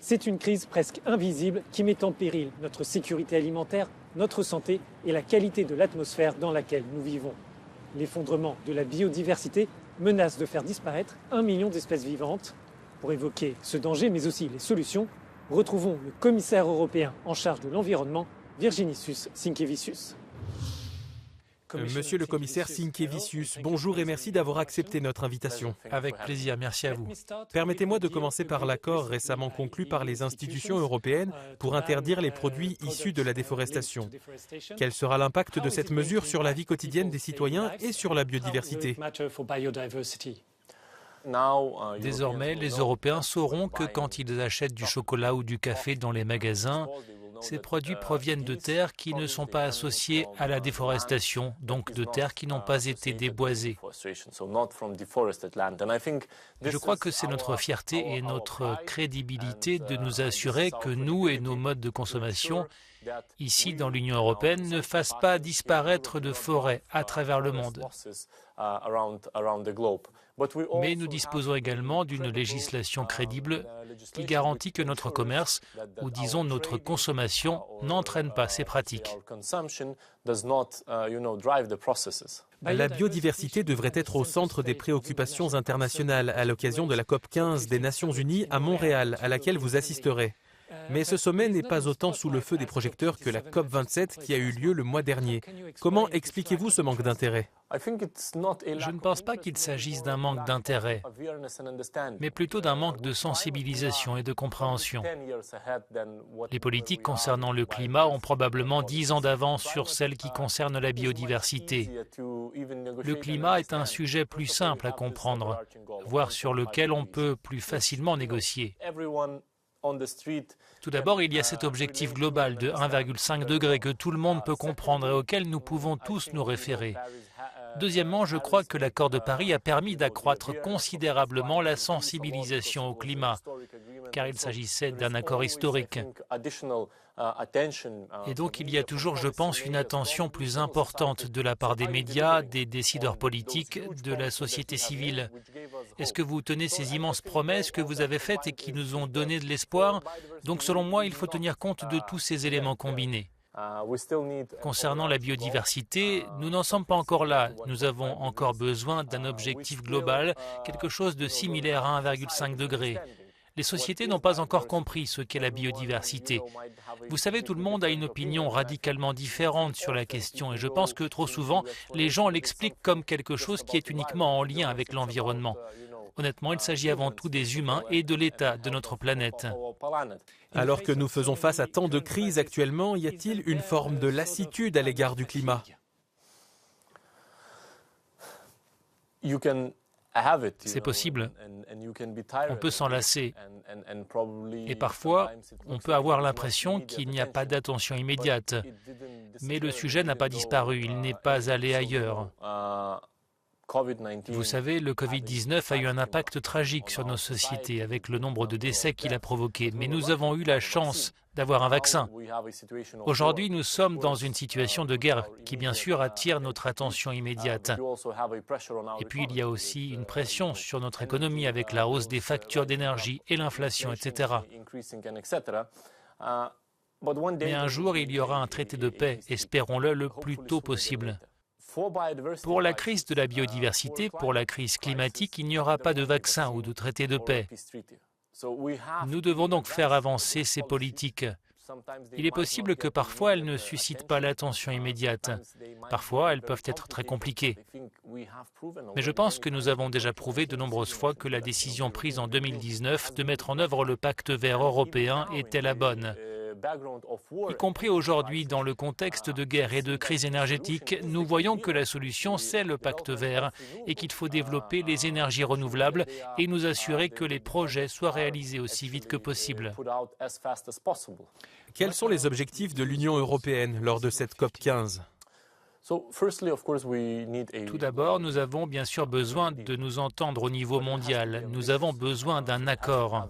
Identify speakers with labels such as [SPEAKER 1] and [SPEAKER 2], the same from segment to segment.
[SPEAKER 1] C'est une crise presque invisible qui met en péril notre sécurité alimentaire, notre santé et la qualité de l'atmosphère dans laquelle nous vivons. L'effondrement de la biodiversité menace de faire disparaître 1 million d'espèces vivantes. Pour évoquer ce danger, mais aussi les solutions, retrouvons le commissaire européen en charge de l'environnement, Virginijus Sinkevicius.
[SPEAKER 2] Monsieur le commissaire Sinkevicius, bonjour et merci d'avoir accepté notre invitation.
[SPEAKER 3] Avec plaisir, merci à vous.
[SPEAKER 2] Permettez-moi de commencer par l'accord récemment conclu par les institutions européennes pour interdire les produits issus de la déforestation. Quel sera l'impact de cette mesure sur la vie quotidienne des citoyens et sur la biodiversité ?
[SPEAKER 3] Désormais, les Européens sauront que quand ils achètent du chocolat ou du café dans les magasins, ces produits proviennent de terres qui ne sont pas associées à la déforestation, donc de terres qui n'ont pas été déboisées. Je crois que c'est notre fierté et notre crédibilité de nous assurer que nous et nos modes de consommation, ici dans l'Union européenne, ne fassent pas disparaître de forêts à travers le monde. Mais nous disposons également d'une législation crédible qui garantit que notre commerce, ou disons notre consommation, n'entraîne pas ces pratiques.
[SPEAKER 2] La biodiversité devrait être au centre des préoccupations internationales à l'occasion de la COP15 des Nations Unies à Montréal, à laquelle vous assisterez. Mais ce sommet n'est pas autant sous le feu des projecteurs que la COP27 qui a eu lieu le mois dernier. Comment expliquez-vous ce manque d'intérêt ?
[SPEAKER 3] Je ne pense pas qu'il s'agisse d'un manque d'intérêt, mais plutôt d'un manque de sensibilisation et de compréhension. Les politiques concernant le climat ont probablement 10 ans d'avance sur celles qui concernent la biodiversité. Le climat est un sujet plus simple à comprendre, voire sur lequel on peut plus facilement négocier. Tout d'abord, il y a cet objectif global de 1,5 degré que tout le monde peut comprendre et auquel nous pouvons tous nous référer. Deuxièmement, je crois que l'accord de Paris a permis d'accroître considérablement la sensibilisation au climat, car il s'agissait d'un accord historique. Et donc il y a toujours, je pense, une attention plus importante de la part des médias, des décideurs politiques, de la société civile. Est-ce que vous tenez ces immenses promesses que vous avez faites et qui nous ont donné de l'espoir? Donc selon moi, il faut tenir compte de tous ces éléments combinés. Concernant la biodiversité, nous n'en sommes pas encore là. Nous avons encore besoin d'un objectif global, quelque chose de similaire à 1,5 degré. Les sociétés n'ont pas encore compris ce qu'est la biodiversité. Vous savez, tout le monde a une opinion radicalement différente sur la question et je pense que trop souvent, les gens l'expliquent comme quelque chose qui est uniquement en lien avec l'environnement. Honnêtement, il s'agit avant tout des humains et de l'état de notre planète.
[SPEAKER 2] Alors que nous faisons face à tant de crises actuellement, y a-t-il une forme de lassitude à l'égard du climat ?
[SPEAKER 3] C'est possible. On peut s'en lasser. Et parfois, on peut avoir l'impression qu'il n'y a pas d'attention immédiate. Mais le sujet n'a pas disparu, il n'est pas allé ailleurs. Vous savez, le Covid-19 a eu un impact tragique sur nos sociétés avec le nombre de décès qu'il a provoqué. Mais nous avons eu la chance d'avoir un vaccin. Aujourd'hui, nous sommes dans une situation de guerre qui, bien sûr, attire notre attention immédiate. Et puis, il y a aussi une pression sur notre économie avec la hausse des factures d'énergie et l'inflation, etc. Mais un jour, il y aura un traité de paix, espérons-le le plus tôt possible. Pour la crise de la biodiversité, pour la crise climatique, il n'y aura pas de vaccin ou de traité de paix. Nous devons donc faire avancer ces politiques. Il est possible que parfois elles ne suscitent pas l'attention immédiate. Parfois, elles peuvent être très compliquées. Mais je pense que nous avons déjà prouvé de nombreuses fois que la décision prise en 2019 de mettre en œuvre le pacte vert européen était la bonne. Y compris aujourd'hui, dans le contexte de guerre et de crise énergétique, nous voyons que la solution, c'est le pacte vert et qu'il faut développer les énergies renouvelables et nous assurer que les projets soient réalisés aussi vite que possible.
[SPEAKER 2] Quels sont les objectifs de l'Union européenne lors de cette COP15 ?
[SPEAKER 3] Tout d'abord, nous avons bien sûr besoin de nous entendre au niveau mondial. Nous avons besoin d'un accord.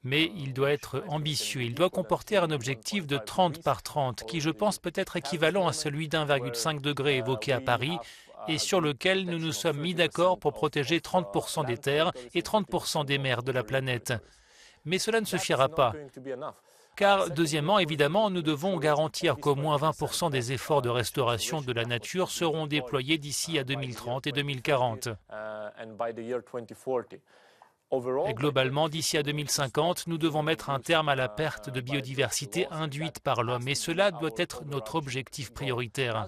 [SPEAKER 3] Mais il doit être ambitieux. Il doit comporter un objectif de 30 par 30, qui je pense peut être équivalent à celui d'1,5 degré évoqué à Paris, et sur lequel nous nous sommes mis d'accord pour protéger 30% des terres et 30% des mers de la planète. Mais cela ne suffira pas. Car, deuxièmement, évidemment, nous devons garantir qu'au moins 20% des efforts de restauration de la nature seront déployés d'ici à 2030 et 2040. Et globalement, d'ici à 2050, nous devons mettre un terme à la perte de biodiversité induite par l'homme. Et cela doit être notre objectif prioritaire.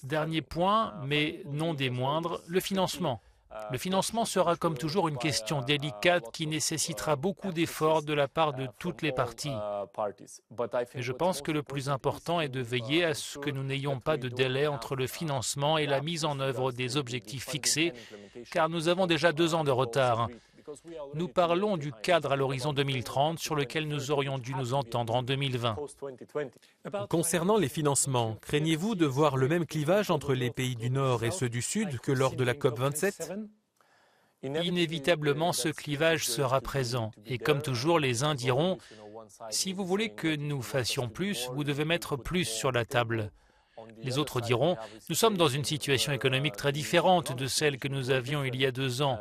[SPEAKER 3] Dernier point, mais non des moindres, le financement. Le financement sera comme toujours une question délicate qui nécessitera beaucoup d'efforts de la part de toutes les parties. Mais je pense que le plus important est de veiller à ce que nous n'ayons pas de délai entre le financement et la mise en œuvre des objectifs fixés, car nous avons déjà 2 ans de retard. Nous parlons du cadre à l'horizon 2030 sur lequel nous aurions dû nous entendre en 2020.
[SPEAKER 2] Concernant les financements, craignez-vous de voir le même clivage entre les pays du Nord et ceux du Sud que lors de la COP27 ?
[SPEAKER 3] Inévitablement, ce clivage sera présent. Et comme toujours, les uns diront « Si vous voulez que nous fassions plus, vous devez mettre plus sur la table ». Les autres diront « Nous sommes dans une situation économique très différente de celle que nous avions il y a 2 ans.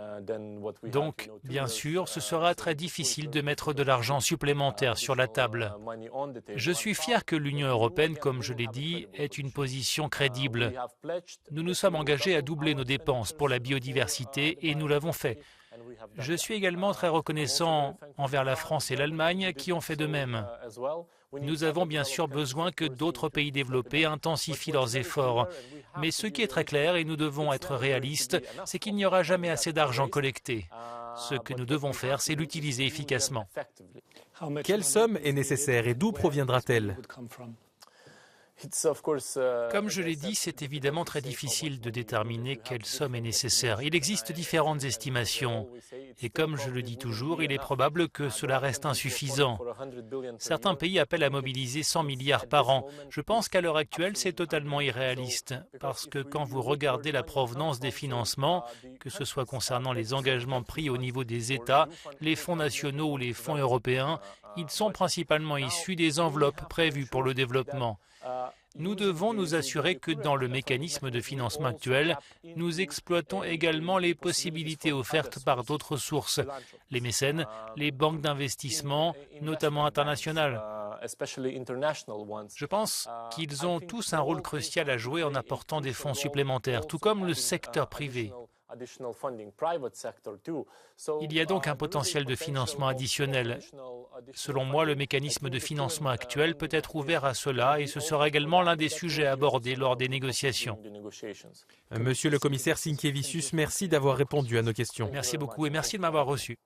[SPEAKER 3] Donc, bien sûr, ce sera très difficile de mettre de l'argent supplémentaire sur la table. » Je suis fier que l'Union européenne, comme je l'ai dit, ait une position crédible. Nous nous sommes engagés à doubler nos dépenses pour la biodiversité et nous l'avons fait. Je suis également très reconnaissant envers la France et l'Allemagne qui ont fait de même. Nous avons bien sûr besoin que d'autres pays développés intensifient leurs efforts. Mais ce qui est très clair, et nous devons être réalistes, c'est qu'il n'y aura jamais assez d'argent collecté. Ce que nous devons faire, c'est l'utiliser efficacement.
[SPEAKER 2] Quelle somme est nécessaire et d'où proviendra-t-elle ?
[SPEAKER 3] Comme je l'ai dit, c'est évidemment très difficile de déterminer quelle somme est nécessaire. Il existe différentes estimations. Et comme je le dis toujours, il est probable que cela reste insuffisant. Certains pays appellent à mobiliser 100 milliards par an. Je pense qu'à l'heure actuelle, c'est totalement irréaliste. Parce que quand vous regardez la provenance des financements, que ce soit concernant les engagements pris au niveau des États, les fonds nationaux ou les fonds européens, ils sont principalement issus des enveloppes prévues pour le développement. Nous devons nous assurer que dans le mécanisme de financement actuel, nous exploitons également les possibilités offertes par d'autres sources, les mécènes, les banques d'investissement, notamment internationales. Je pense qu'ils ont tous un rôle crucial à jouer en apportant des fonds supplémentaires, tout comme le secteur privé. Il y a donc un potentiel de financement additionnel. Selon moi, le mécanisme de financement actuel peut être ouvert à cela et ce sera également l'un des sujets abordés lors des négociations.
[SPEAKER 2] Monsieur le commissaire Sinkevicius, merci d'avoir répondu à nos questions.
[SPEAKER 3] Merci beaucoup et merci de m'avoir reçu.